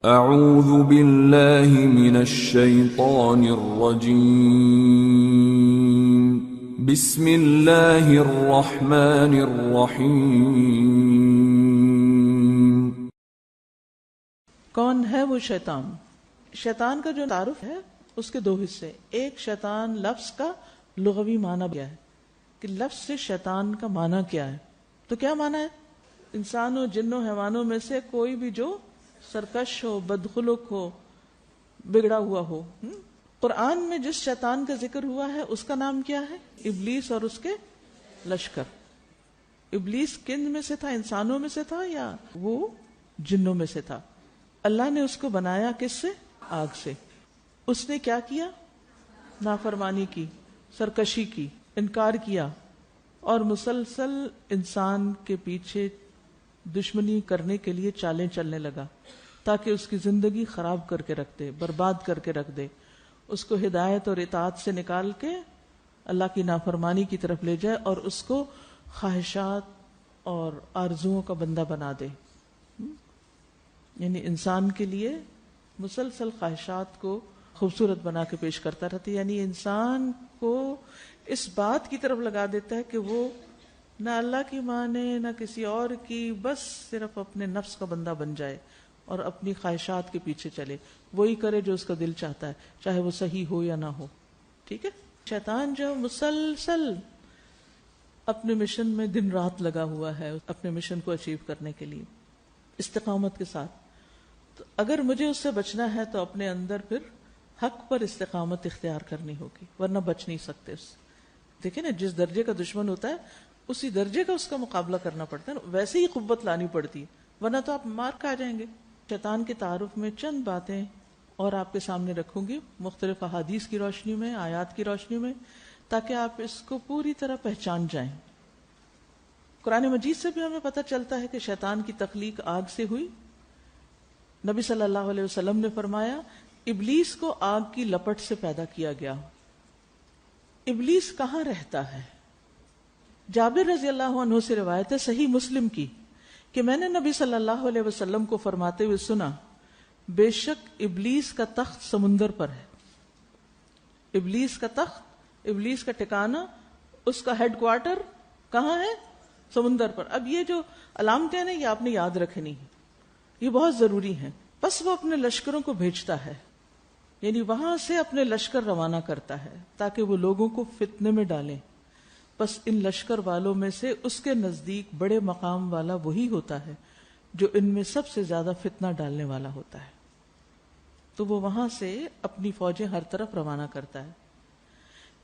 اعوذ باللہ من الشیطان الرجیم بسم اللہ الرحمن الرحیم۔ کون ہے وہ شیطان؟ شیطان کا جو تعارف ہے اس کے دو حصے، ایک شیطان لفظ کا لغوی معنی کیا ہے کہ لفظ سے شیطان کا معنی کیا ہے، تو کیا معنی ہے؟ انسانوں، جنوں، حیوانوں میں سے کوئی بھی جو سرکش ہو، بدخلق ہو، بگڑا ہوا ہو۔ قرآن میں جس شیطان کا ذکر ہوا ہے اس کا نام کیا ہے؟ ابلیس اور اس کے لشکر۔ ابلیس کن میں سے تھا؟ انسانوں میں سے تھا یا وہ جنوں میں سے تھا؟ اللہ نے اس کو بنایا کس سے؟ آگ سے۔ اس نے کیا کیا؟ نافرمانی کی، سرکشی کی، انکار کیا اور مسلسل انسان کے پیچھے دشمنی کرنے کے لیے چالیں چلنے لگا تاکہ اس کی زندگی خراب کر کے رکھ دے، برباد کر کے رکھ دے، اس کو ہدایت اور اطاعت سے نکال کے اللہ کی نافرمانی کی طرف لے جائے اور اس کو خواہشات اور آرزوؤں کا بندہ بنا دے۔ یعنی انسان کے لیے مسلسل خواہشات کو خوبصورت بنا کے پیش کرتا رہتا ہے، یعنی انسان کو اس بات کی طرف لگا دیتا ہے کہ وہ نہ اللہ کی مانے نہ کسی اور کی، بس صرف اپنے نفس کا بندہ بن جائے اور اپنی خواہشات کے پیچھے چلے، وہی کرے جو اس کا دل چاہتا ہے، چاہے وہ صحیح ہو یا نہ ہو۔ ٹھیک ہے؟ شیطان جو مسلسل اپنے مشن میں دن رات لگا ہوا ہے اپنے مشن کو اچیو کرنے کے لیے استقامت کے ساتھ، تو اگر مجھے اس سے بچنا ہے تو اپنے اندر پھر حق پر استقامت اختیار کرنی ہوگی، ورنہ بچ نہیں سکتے اس سے۔ دیکھیں نا، جس درجے کا دشمن ہوتا ہے اسی درجے کا اس کا مقابلہ کرنا پڑتا ہے، ویسے ہی قوت لانی پڑتی ہے، ورنہ تو آپ مار کھا جائیں گے۔ شیطان کے تعارف میں چند باتیں اور آپ کے سامنے رکھوں گی، مختلف احادیث کی روشنی میں، آیات کی روشنی میں، تاکہ آپ اس کو پوری طرح پہچان جائیں۔ قرآن مجید سے بھی ہمیں پتہ چلتا ہے کہ شیطان کی تخلیق آگ سے ہوئی۔ نبی صلی اللہ علیہ وسلم نے فرمایا ابلیس کو آگ کی لپٹ سے پیدا کیا گیا۔ ابلیس کہاں رہتا ہے؟ جابر رضی اللہ عنہ سے روایت ہے صحیح مسلم کی کہ میں نے نبی صلی اللہ علیہ وسلم کو فرماتے ہوئے سنا، بے شک ابلیس کا تخت سمندر پر ہے۔ ابلیس کا تخت، ابلیس کا ٹھکانہ، اس کا ہیڈ کوارٹر کہاں ہے؟ سمندر پر۔ اب یہ جو علامتیں ہیں یہ آپ نے یاد رکھنی ہیں، یہ بہت ضروری ہیں۔ بس وہ اپنے لشکروں کو بھیجتا ہے، یعنی وہاں سے اپنے لشکر روانہ کرتا ہے تاکہ وہ لوگوں کو فتنے میں ڈالیں۔ بس ان لشکر والوں میں سے اس کے نزدیک بڑے مقام والا وہی ہوتا ہے جو ان میں سب سے زیادہ فتنہ ڈالنے والا ہوتا ہے، تو وہ وہاں سے اپنی فوجیں ہر طرف روانہ کرتا ہے۔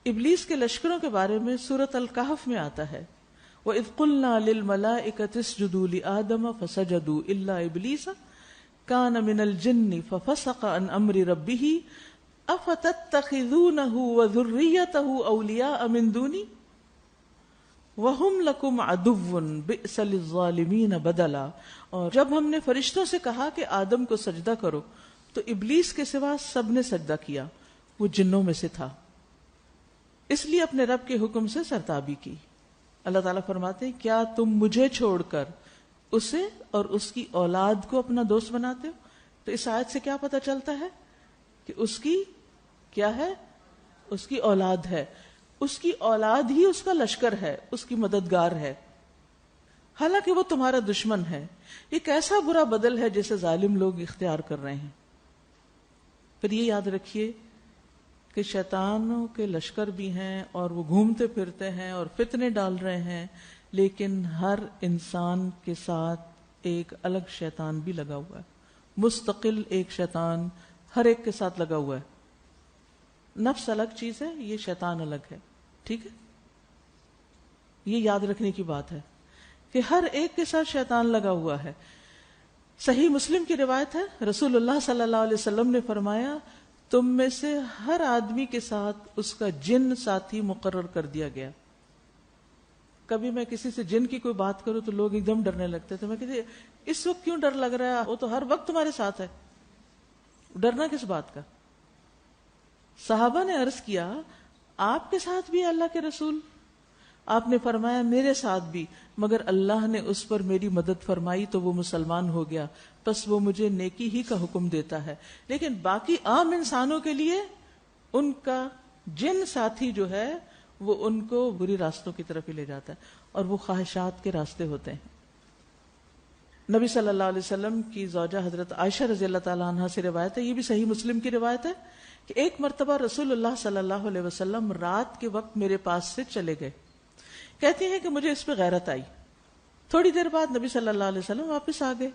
ابلیس کے لشکروں کے بارے میں سورۃ الکہف میں آتا ہے وَإِذْ قُلْنَا لِلْمَلَائِكَةِ اسْجُدُوا لِآدَمَ فَسَجَدُوا إِلَّا إِبْلِيسَ كَانَ مِنَ الْجِنِّ فَفَسَقَ عَنْ أَمْرِ رَبِّهِ أَفَتَتَّخِذُونَهُ وَذُرِّيَّتَهُ أَوْلِيَاءَ مِن دُونِي وَهُمْ لَكُمْ عَدُوٌّ بِئْسَ لِلظَّالِمِينَ بَدَلًا۔ اور جب ہم نے فرشتوں سے کہا کہ آدم کو سجدہ کرو تو ابلیس کے سوا سب نے سجدہ کیا، وہ جنوں میں سے تھا، اس لیے اپنے رب کے حکم سے سرتابی کی۔ اللہ تعالیٰ فرماتے ہیں کیا تم مجھے چھوڑ کر اسے اور اس کی اولاد کو اپنا دوست بناتے ہو؟ تو اس آیت سے کیا پتہ چلتا ہے کہ اس کی کیا ہے؟ اس کی اولاد ہے، اس کی اولاد ہی اس کا لشکر ہے، اس کی مددگار ہے، حالانکہ وہ تمہارا دشمن ہے۔ یہ کیسا برا بدل ہے جسے ظالم لوگ اختیار کر رہے ہیں۔ پھر یہ یاد رکھیے کہ شیطانوں کے لشکر بھی ہیں اور وہ گھومتے پھرتے ہیں اور فتنے ڈال رہے ہیں، لیکن ہر انسان کے ساتھ ایک الگ شیطان بھی لگا ہوا ہے، مستقل ایک شیطان ہر ایک کے ساتھ لگا ہوا ہے۔ نفس الگ چیز ہے، یہ شیطان الگ ہے، ٹھیک ہے؟ یہ یاد رکھنے کی بات ہے کہ ہر ایک کے ساتھ شیطان لگا ہوا ہے۔ صحیح مسلم کی روایت ہے رسول اللہ صلی اللہ علیہ وسلم نے فرمایا تم میں سے ہر آدمی کے ساتھ اس کا جن ساتھی مقرر کر دیا گیا۔ کبھی میں کسی سے جن کی کوئی بات کروں تو لوگ ایک دم ڈرنے لگتے تھے، میں کہتی اس وقت کیوں ڈر لگ رہا ہے، وہ تو ہر وقت تمہارے ساتھ ہے، ڈرنا کس بات کا؟ صحابہ نے عرض کیا آپ کے ساتھ بھی اللہ کے رسول؟ آپ نے فرمایا میرے ساتھ بھی، مگر اللہ نے اس پر میری مدد فرمائی تو وہ مسلمان ہو گیا، بس وہ مجھے نیکی ہی کا حکم دیتا ہے. لیکن باقی عام انسانوں کے لیے ان کا جن ساتھی جو ہے وہ ان کو بری راستوں کی طرف ہی لے جاتا ہے اور وہ خواہشات کے راستے ہوتے ہیں. نبی صلی اللہ علیہ وسلم کی زوجہ حضرت عائشہ رضی اللہ تعالیٰ عنہ سے روایت ہے, یہ بھی صحیح مسلم کی روایت ہے, کہ ایک مرتبہ رسول اللہ صلی اللہ علیہ وسلم رات کے وقت میرے پاس سے چلے گئے. کہتی ہیں کہ مجھے اس پہ غیرت آئی. تھوڑی دیر بعد نبی صلی اللہ علیہ وسلم واپس آ گئے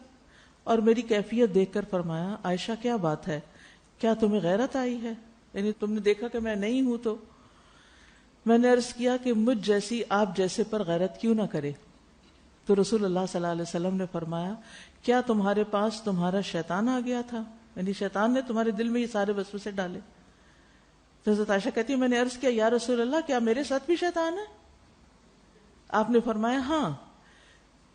اور میری کیفیت دیکھ کر فرمایا, عائشہ کیا بات ہے, کیا تمہیں غیرت آئی ہے؟ یعنی تم نے دیکھا کہ میں نہیں ہوں. تو میں نے عرض کیا کہ مجھ جیسی آپ جیسے پر غیرت کیوں نہ کرے. تو رسول اللہ صلی اللہ علیہ وسلم نے فرمایا, کیا تمہارے پاس تمہارا شیطان آ گیا تھا؟ یعنی شیطان نے تمہارے دل میں یہ سارے وسوسے ڈالے. تو حضرت عائشہ کہتی ہے میں نے عرض کیا یا رسول اللہ کیا میرے ساتھ بھی شیطان ہے؟ آپ نے فرمایا ہاں.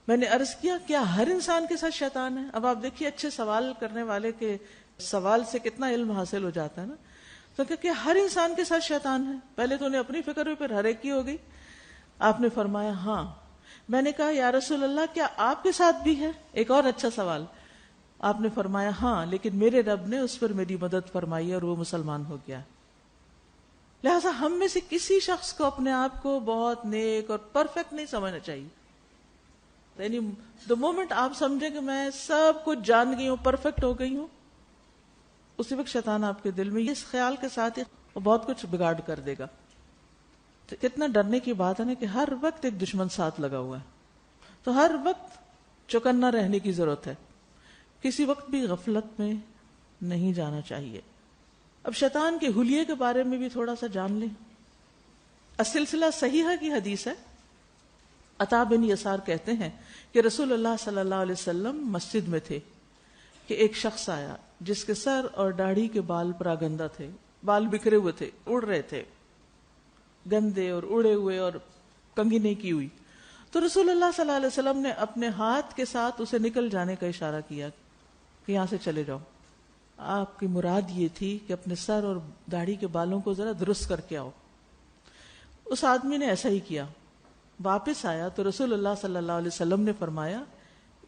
میں نے عرض کیا کیا ہر انسان کے ساتھ شیطان ہے؟ اب آپ دیکھیے اچھے سوال کرنے والے کے سوال سے کتنا علم حاصل ہو جاتا ہے نا. تو کہ ہر انسان کے ساتھ شیطان ہے. پہلے تو انہیں اپنی فکر ہوئی, پھر ہر ایک کی ہو گئی. آپ نے فرمایا ہاں. میں نے کہا یا رسول اللہ کیا آپ کے ساتھ بھی ہے؟ ایک اور اچھا سوال. آپ نے فرمایا ہاں, لیکن میرے رب نے اس پر میری مدد فرمائی اور وہ مسلمان ہو گیا. لہذا ہم میں سے کسی شخص کو اپنے آپ کو بہت نیک اور پرفیکٹ نہیں سمجھنا چاہیے. یعنی the moment آپ سمجھیں کہ میں سب کچھ جان گئی ہوں, پرفیکٹ ہو گئی ہوں, اسی وقت شیطان آپ کے دل میں اس خیال کے ساتھ بہت کچھ بگاڑ کر دے گا. تو کتنا ڈرنے کی بات ہے نا کہ ہر وقت ایک دشمن ساتھ لگا ہوا ہے. تو ہر وقت چوکنا رہنے کی ضرورت ہے, کسی وقت بھی غفلت میں نہیں جانا چاہیے. اب شیطان کے حلیے کے بارے میں بھی تھوڑا سا جان لیں. السلسلہ صحیحہ کی حدیث ہے. عطا بن یسار کہتے ہیں کہ رسول اللہ صلی اللہ علیہ وسلم مسجد میں تھے کہ ایک شخص آیا جس کے سر اور داڑھی کے بال پراگندہ تھے, بال بکھرے ہوئے تھے, اڑ رہے تھے, گندے اور اڑے ہوئے اور کنگھی نہیں کی ہوئی. تو رسول اللہ صلی اللہ علیہ وسلم نے اپنے ہاتھ کے ساتھ اسے نکل جانے کا اشارہ کیا کہ یہاں سے چلے جاؤ. آپ کی مراد یہ تھی کہ اپنے سر اور داڑھی کے بالوں کو ذرا درست کر کے آؤ. اس آدمی نے ایسا ہی کیا. واپس آیا تو رسول اللہ صلی اللہ علیہ وسلم نے فرمایا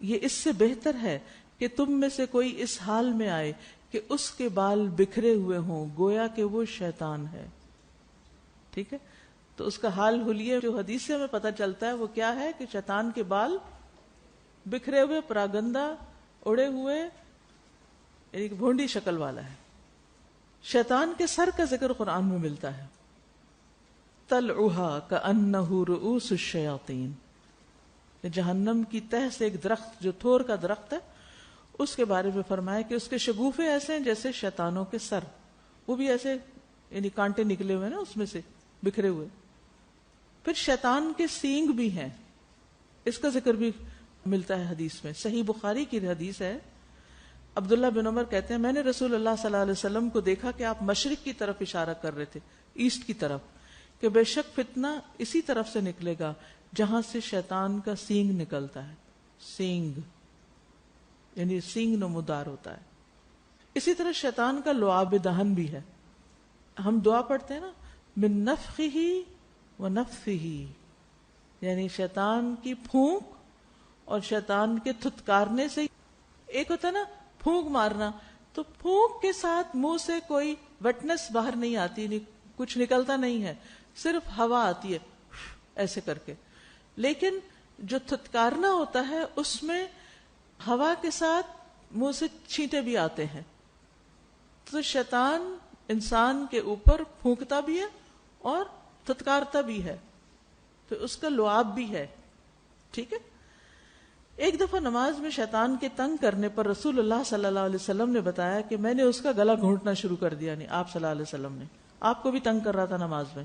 یہ اس سے بہتر ہے کہ تم میں سے کوئی اس حال میں آئے کہ اس کے بال بکھرے ہوئے ہوں, گویا کہ وہ شیطان ہے. ٹھیک ہے, تو اس کا حال حلیہ جو حدیث سے ہمیں پتہ چلتا ہے وہ کیا ہے کہ شیطان کے بال بکھرے ہوئے, پراگندہ, اڑے ہوئے, یعنی بھونڈی شکل والا ہے. شیطان کے سر کا ذکر قرآن میں ملتا ہے, طلعها كأنه رؤوس الشياطين. جہنم کی تہ سے ایک درخت جو تھور کا درخت ہے اس کے بارے میں فرمایا کہ اس کے شگوفے ایسے ہیں جیسے شیطانوں کے سر, وہ بھی ایسے یعنی کانٹے نکلے ہوئے نا اس میں سے بکھرے ہوئے. پھر شیطان کے سینگ بھی ہیں, اس کا ذکر بھی ملتا ہے حدیث میں. صحیح بخاری کی حدیث ہے. عبداللہ بن عمر کہتے ہیں میں نے رسول اللہ صلی اللہ علیہ وسلم کو دیکھا کہ آپ مشرق کی طرف اشارہ کر رہے تھے, ایسٹ کی طرف, کہ بے شک فتنہ اسی طرف سے نکلے گا جہاں سے شیطان کا سینگ نکلتا ہے. سینگ یعنی سینگ نمودار ہوتا ہے. اسی طرح شیطان کا لعاب دہن بھی ہے. ہم دعا پڑھتے ہیں نا, من نفخہ و نفثہ, یعنی شیطان کی پھونک اور شیطان کے تھتکارنے سے. ایک ہوتا ہے نا پھونک مارنا, تو پھونک کے ساتھ منہ سے کوئی ویٹنس باہر نہیں آتی, کچھ نکلتا نہیں ہے, صرف ہوا آتی ہے ایسے کر کے. لیکن جو تھتکارنا ہوتا ہے اس میں ہوا کے ساتھ منہ سے چھینٹے بھی آتے ہیں. تو شیطان انسان کے اوپر پھونکتا بھی ہے اور تھتکارتا بھی ہے, تو اس کا لعاب بھی ہے. ٹھیک ہے. ایک دفعہ نماز میں شیطان کے تنگ کرنے پر رسول اللہ صلی اللہ علیہ وسلم نے بتایا کہ میں نے اس کا گلا گھونٹنا شروع کر دیا. نہیں, آپ صلی اللہ علیہ وسلم نے آپ کو بھی تنگ کر رہا تھا نماز میں,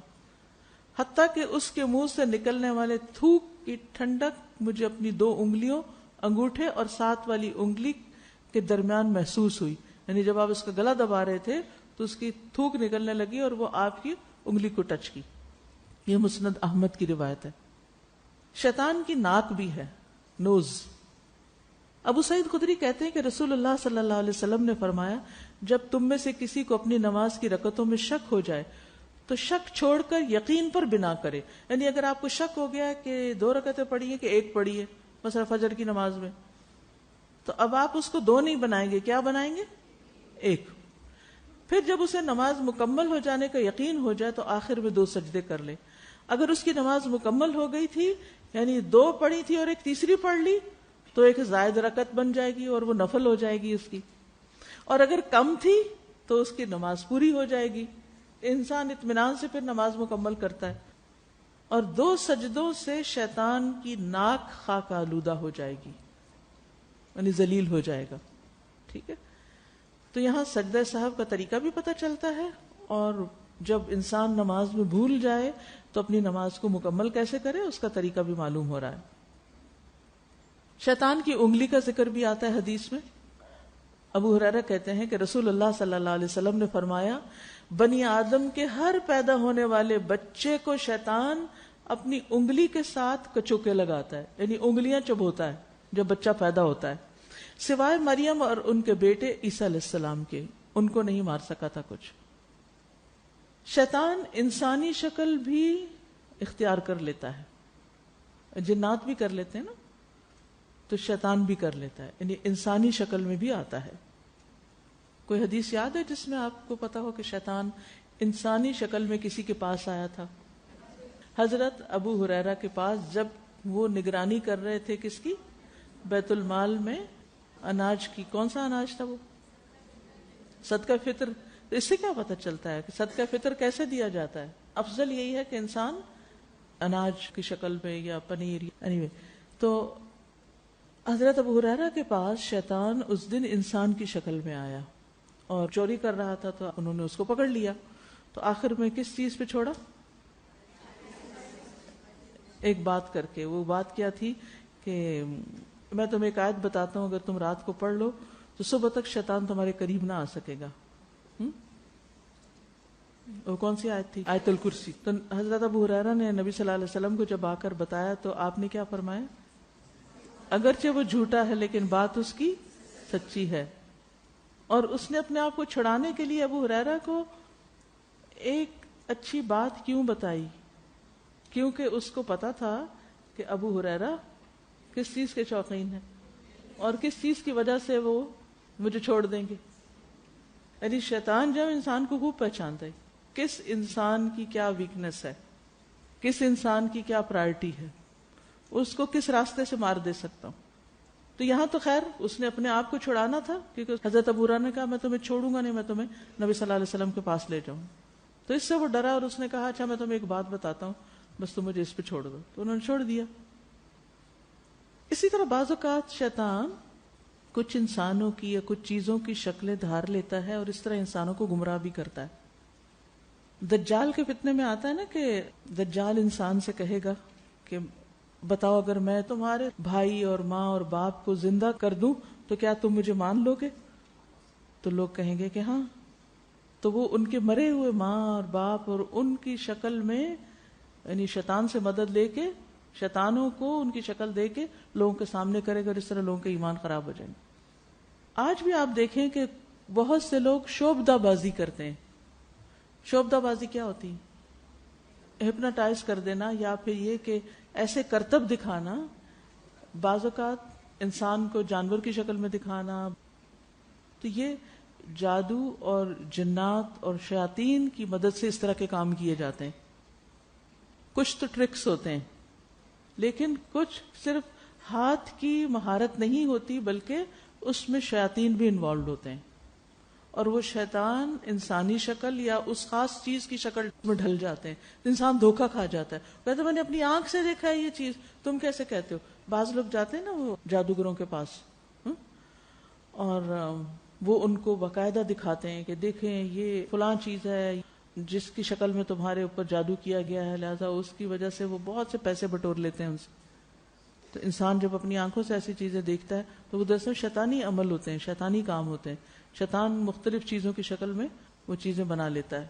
حتیٰ کہ اس کے منہ سے نکلنے والے تھوک کی ٹھنڈک مجھے اپنی 2 انگلیوں, انگوٹھے اور 7 والی انگلی کے درمیان محسوس ہوئی. یعنی جب آپ اس کا گلا دبا رہے تھے تو اس کی تھوک نکلنے لگی اور وہ آپ کی انگلی کو ٹچ کی. یہ مسند احمد کی روایت ہے. شیطان کی ناک بھی ہے, نوز. ابو سعید خدری کہتے ہیں کہ رسول اللہ صلی اللہ علیہ وسلم نے فرمایا جب تم میں سے کسی کو اپنی نماز کی رکعتوں میں شک ہو جائے تو شک چھوڑ کر یقین پر بنا کرے. یعنی اگر آپ کو شک ہو گیا کہ 2 رکعتیں پڑھی ہیں کہ 1 پڑھی ہے, مثلا فجر کی نماز میں, تو اب آپ اس کو 2 نہیں بنائیں گے, کیا بنائیں گے؟ 1. پھر جب اسے نماز مکمل ہو جانے کا یقین ہو جائے تو آخر میں 2 سجدے کر لے. اگر اس کی نماز مکمل ہو گئی تھی, یعنی 2 پڑھی تھی اور ایک تیسری پڑھ لی, تو ایک زائد رکعت بن جائے گی اور وہ نفل ہو جائے گی اس کی. اور اگر کم تھی تو اس کی نماز پوری ہو جائے گی. انسان اطمینان سے پھر نماز مکمل کرتا ہے. اور 2 سجدوں سے شیطان کی ناک خاک آلودہ ہو جائے گی, یعنی ذلیل ہو جائے گا. ٹھیک ہے, تو یہاں سجدہ صاحب کا طریقہ بھی پتہ چلتا ہے, اور جب انسان نماز میں بھول جائے تو اپنی نماز کو مکمل کیسے کرے اس کا طریقہ بھی معلوم ہو رہا ہے. شیطان کی انگلی کا ذکر بھی آتا ہے حدیث میں. ابو ہریرہ کہتے ہیں کہ رسول اللہ صلی اللہ علیہ وسلم نے فرمایا, بنی آدم کے ہر پیدا ہونے والے بچے کو شیطان اپنی انگلی کے ساتھ کچوکے لگاتا ہے, یعنی انگلیاں چبوتا ہے جب بچہ پیدا ہوتا ہے, سوائے مریم اور ان کے بیٹے عیسیٰ علیہ السلام کے, ان کو نہیں مار سکا تھا کچھ. شیطان انسانی شکل بھی اختیار کر لیتا ہے, جنات بھی کر لیتے ہیں نا, تو شیطان بھی کر لیتا ہے, یعنی انسانی شکل میں بھی آتا ہے. کوئی حدیث یاد ہے جس میں آپ کو پتا ہو کہ شیطان انسانی شکل میں کسی کے پاس آیا تھا؟ حضرت ابو ہریرہ کے پاس جب وہ نگرانی کر رہے تھے کس کی؟ بیت المال میں اناج کی. کون سا اناج تھا وہ؟ صدقہ فطر. تو اس سے کیا پتہ چلتا ہے کہ صدقہ فطر کیسے دیا جاتا ہے؟ افضل یہی ہے کہ انسان اناج کی شکل میں یا پنیر anyway. تو حضرت ابو ہریرہ کے پاس شیطان اس دن انسان کی شکل میں آیا اور چوری کر رہا تھا, تو انہوں نے اس کو پکڑ لیا. تو آخر میں کس چیز پہ چھوڑا؟ ایک بات کر کے. وہ بات کیا تھی کہ میں تمہیں ایک آیت بتاتا ہوں, اگر تم رات کو پڑھ لو تو صبح تک شیطان تمہارے قریب نہ آ سکے گا. وہ کون سی آیت تھی؟ آیت الکرسی. تو حضرت ابو ہریرہ نے نبی صلی اللہ علیہ وسلم کو جب آ کر بتایا تو آپ نے کیا فرمایا؟ اگرچہ وہ جھوٹا ہے لیکن بات اس کی سچی ہے. اور اس نے اپنے آپ کو چھڑانے کے لیے ابو ہریرہ کو ایک اچھی بات کیوں بتائی؟ کیونکہ اس کو پتا تھا کہ ابو ہریرہ کس چیز کے شوقین ہیں اور کس چیز کی وجہ سے وہ مجھے چھوڑ دیں گے. یعنی شیطان جب انسان کو خوب پہچانتا ہے کس انسان کی کیا ویکنس ہے, کس انسان کی کیا پرائرٹی ہے, اس کو کس راستے سے مار دے سکتا ہوں. تو یہاں تو خیر اس نے اپنے آپ کو چھڑانا تھا, کیونکہ حضرت ابو ہریرہ نے کہا میں تمہیں چھوڑوں گا نہیں, میں تمہیں نبی صلی اللہ علیہ وسلم کے پاس لے جاؤں. تو اس سے وہ ڈرا اور اس نے کہا اچھا میں تمہیں ایک بات بتاتا ہوں, بس تم مجھے اس پہ چھوڑ دو. تو انہوں نے چھوڑ دیا. اسی طرح بعض اوقات شیطان کچھ انسانوں کی یا کچھ چیزوں کی شکلیں دھار لیتا ہے اور اس طرح انسانوں کو گمراہ بھی کرتا ہے. دجال کے فتنے میں آتا ہے نا کہ دجال انسان سے کہے گا کہ بتاؤ اگر میں تمہارے بھائی اور ماں اور باپ کو زندہ کر دوں تو کیا تم مجھے مان لو گے؟ تو لوگ کہیں گے کہ ہاں. تو وہ ان کے مرے ہوئے ماں اور باپ اور ان کی شکل میں, یعنی شیطان سے مدد لے کے شیطانوں کو ان کی شکل دے کے لوگوں کے سامنے کرے گا, اور اس طرح لوگوں کے ایمان خراب ہو جائیں گے. آج بھی آپ دیکھیں کہ بہت سے لوگ شوبدہ بازی کرتے ہیں. شوبدہ بازی کیا ہوتی ہے؟ ہپناٹائز کر دینا, یا پھر یہ کہ ایسے کرتب دکھانا, بعض اوقات انسان کو جانور کی شکل میں دکھانا. تو یہ جادو اور جنات اور شیاطین کی مدد سے اس طرح کے کام کیے جاتے ہیں. کچھ تو ٹرکس ہوتے ہیں, لیکن کچھ صرف ہاتھ کی مہارت نہیں ہوتی بلکہ اس میں شیاطین بھی انوالوڈ ہوتے ہیں, اور وہ شیطان انسانی شکل یا اس خاص چیز کی شکل میں ڈھل جاتے ہیں. انسان دھوکا کھا جاتا ہے, کہتے میں نے اپنی آنکھ سے دیکھا ہے یہ چیز, تم کیسے کہتے ہو؟ بعض لوگ جاتے ہیں نا وہ جادوگروں کے پاس, اور وہ ان کو باقاعدہ دکھاتے ہیں کہ دیکھیں یہ فلاں چیز ہے جس کی شکل میں تمہارے اوپر جادو کیا گیا ہے, لہذا اس کی وجہ سے وہ بہت سے پیسے بٹور لیتے ہیں ان سے. تو انسان جب اپنی آنکھوں سے ایسی چیزیں دیکھتا ہے تو وہ دراصل شیطانی عمل ہوتے ہیں, شیطانی کام ہوتے ہیں. شیطان مختلف چیزوں کی شکل میں وہ چیزیں بنا لیتا ہے.